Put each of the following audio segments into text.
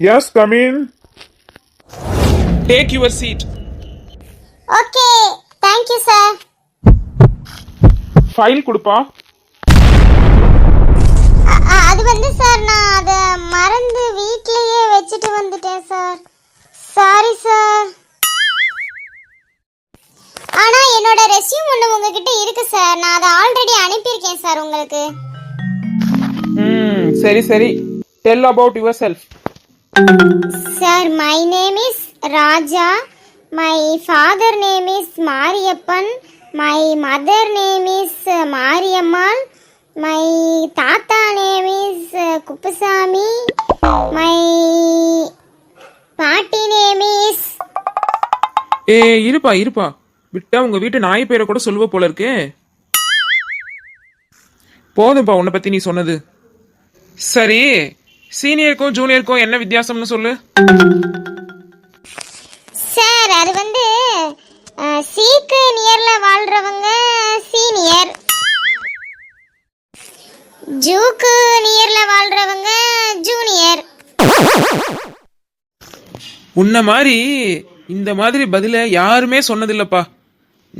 Yes, come in. Take your seat. Okay, thank you, sir. File கொடுப்பா. அது வந்து sir நான் அதை மறந்து வீட்லயே வச்சுட்டு வந்துட்டேன் சார். Sorry sir. ஆனா என்னோட ரெஸ்யூம் ஒன்று உங்ககிட்ட இருக்கு சார். நான் அதை ஆல்ரெடி அனுப்பியிருக்கேன் சார் உங்களுக்கு. சரி சரி. Tell about yourself. Sir, my name is Raja. My father name is Mariyappan. My mother name is Mariyammal. My tata name is Kuppasamy. My பாட்டி name is இருப்பா விட்டா உங்க வீட்டு நாய் பேரை கூட சொல்லுவ போல இருக்கே. போதும்பா உன்னை பத்தி நீ சொன்னது. சரி, சீனியருக்கும் ஜூனியருக்கும் என்ன வித்தியாசம்னு சொல்லு. சார் அது வந்து சீக்கு நியர்ல வாழ்றவங்க சீனியர், ஜூக்கு நியர்ல வாழ்றவங்க ஜூனியர். உன்ன மாதிரி இந்த மாதிரி பதில யாருமே சொன்னதில்லப்பா.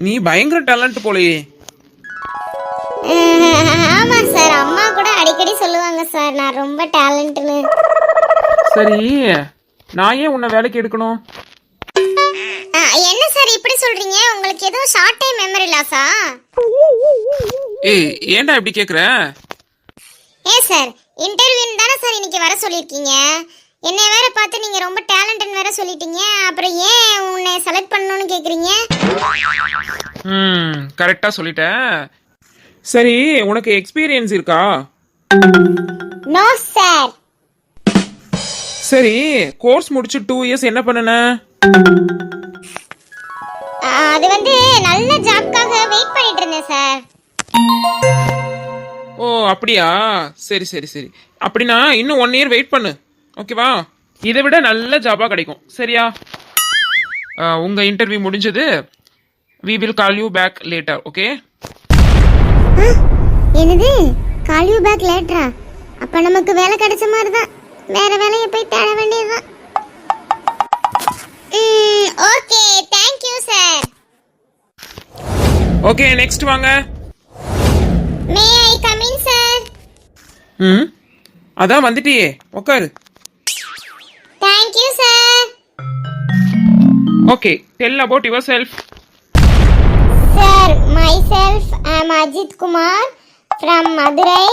நீ பயங்கர டேலண்ட் போலயே. ஆமா சார், அம்மா கூட அடிக்கடி சொல்லுவாங்க சார் நான் ரொம்ப டேலண்ட்னு. சரி, நான் ஏன் உன்னை வேலைக்கு எடுக்கணும்? என்ன சார் இப்படி சொல்றீங்க? உங்களுக்கு எதுவும் ஷார்ட் டைம் மெமரி லாஸா? ஏன்டா இப்படி கேக்குற? சார் இன்டர்வியூன்னு தானே சார் இன்னைக்கு வர சொல்லியிருக்கீங்க. என்னை வேற பார்த்து நீங்க ரொம்ப டேலண்ட்னு வேற சொல்லிட்டீங்க. அப்புறம் ஏன் உன்னை செலக்ட் பண்ணணும்னு கேக்குறீங்க? கரெக்டா சொல்லிட்டேன். சரி, உனக்கு எக்ஸ்பீரியன்ஸ் இருக்கா? No sir. சரி, கோர்ஸ் முடிச்சு 2 இயர்ஸ் என்ன பண்ணன? அது வந்து நல்ல ஜாப்காக வெயிட் பண்ணிட்டு இருந்தேன் சார். ஓ அப்படியா? சரி சரி சரி. அப்படின்னா இன்னும் 1 இயர் வெயிட் பண்ணு, ஓகேவா? இதை விட நல்ல ஜாபா கிடைக்கும், சரியா? உங்க இன்டர்வியூ முடிஞ்சது. we will call you back later, okay? என்னது கால் யூ பேக் லேட்டரா? அப்ப நமக்கு வேலை கிடைச்ச மாதிரி தான். வேற வேலையை போய் தேட வேண்டியதுதான். Okay, thank you sir. Okay, next வாங்க. மே ஐ கம் இன் சார்? அதான் வந்துட்டியே, உட்காரு. Thank you sir. Okay, tell about yourself. Sir, myself I am Ajit Kumar from Madurai.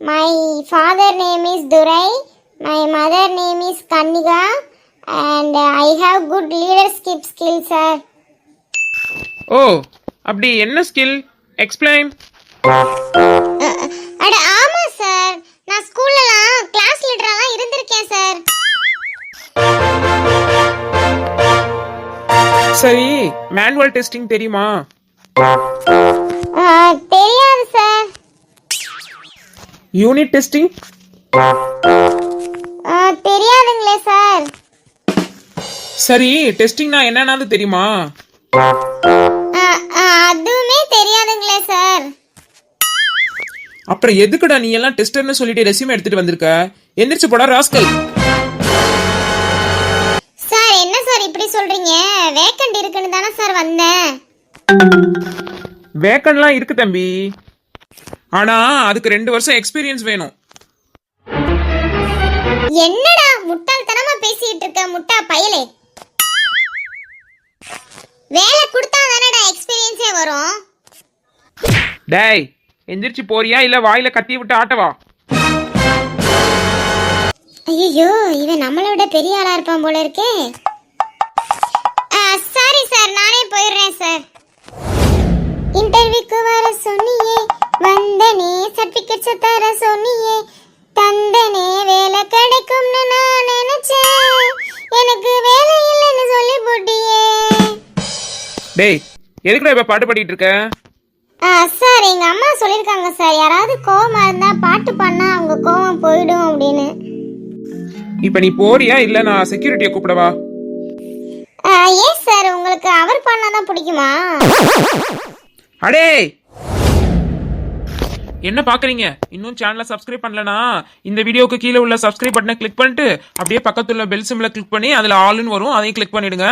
My father name is Durai. My mother name is Kanniga. And I have good leadership skills, sir. ஓ அப்படி என்ன skill? Explain. அட ஆமா sir, நான் ஸ்கூல்லலாம் class லீடராலாம் இருந்திருக்கேன் sir. சரி, manual testing தெரியுமா? தெரியாது சார். Unit testing? தெரியாதுங்களே சார். சரி, டெஸ்டிங்னா என்னன்னு தெரியுமா? அதுவுமே தெரியாதுங்களே சார். அப்புறம் எதுக்குடா நீ எல்லாம் டெஸ்டர்னு சொல்லிட்டு ரெஸ்யூம் எடுத்துட்டு வந்திருக்க? எந்திரிச்சு போடா ராஸ்கல். சார் என்ன சார் இப்படி சொல்றீங்க? வேக்கன்ட் இருக்குன்னு தானே சார் வந்தேன். வேக்கன்ட்லாம் இருக்கு தம்பி, ஆனா அதுக்கு 2 வருஷம் எக்ஸ்பீரியன்ஸ் வேணும். என்னடா முட்டாள்தனமா பேசிட்டு இருக்க முட்டா பயலே? வேலை கொடுத்தா தானடா எக்ஸ்பீரியன்ஸே வரும். டேய், எந்திரிச்சு போறியா இல்ல வாயில கத்தி விட்டு ஆட்டவா? ஐயோ, இவன் நம்மளை விட பெரிய ஆளா இருப்பான் போல இருக்கே. சாரி சார், நானே போயிடுறேன் சார். இன்டர்வியூக்கு வர சொன்னியே, வந்தனே சர்டிபிகேட்ஸ் தர சொன்னியே, தந்தனே வேலை கிடைக்கும்னு நான் நினைச்சேன், எனக்கு வேலை இல்லைன்னு சொல்லி போட்டியே. டேய், எதுக்குடா இப்ப பாட்டு பாடிட்டு இருக்க? சார் எங்க அம்மா சொல்லிருக்காங்க சார், யாராவது கோவமா இருந்தா பாட்டு பண்ணா அவங்க கோவம் போயிடும் அப்படின்னு. இப்ப நீ போறியா இல்ல நான் செக்யூரிட்டியை கூப்பிடவா? எஸ் சார், உங்களுக்கு அவர் பண்ணாதான் பிடிக்குமா? அடே, என்ன பாக்குறீங்க? இன்னும் சேனலை சப்ஸ்கிரைப் பண்ணலனா இந்த வீடியோக்கு கீழே உள்ள சப்ஸ்கிரைப் பட்டனை கிளிக் பண்ணிட்டு அப்படியே பக்கத்துல பெல் சிம்பிளை கிளிக் பண்ணி அதுல ஆல்னு வரும், அதையும் கிளிக் பண்ணிடுங்க.